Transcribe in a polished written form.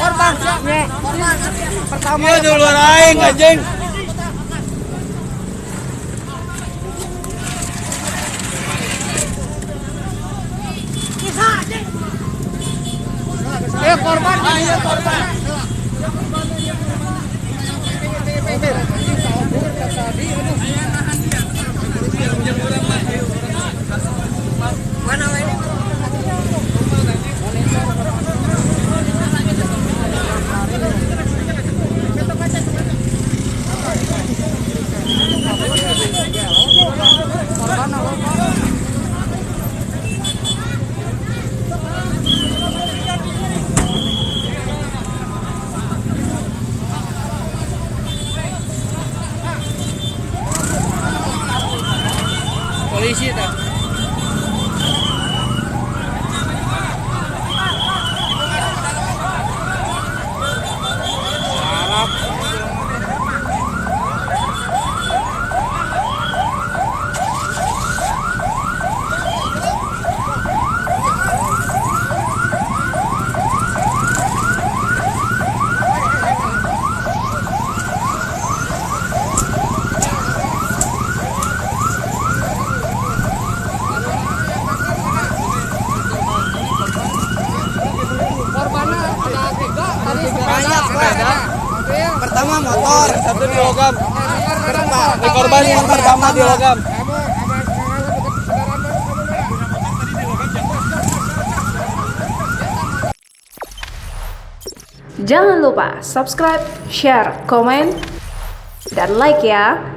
Korban siapnya. Pertama Dia duluan aing anjing. korban. Ayo korban. Mana ini? Polisi tak? Banyak sepeda. Pertama motor, satu di logam. Di korban yang pertama di logam. Jangan lupa subscribe, share, komen, dan like ya.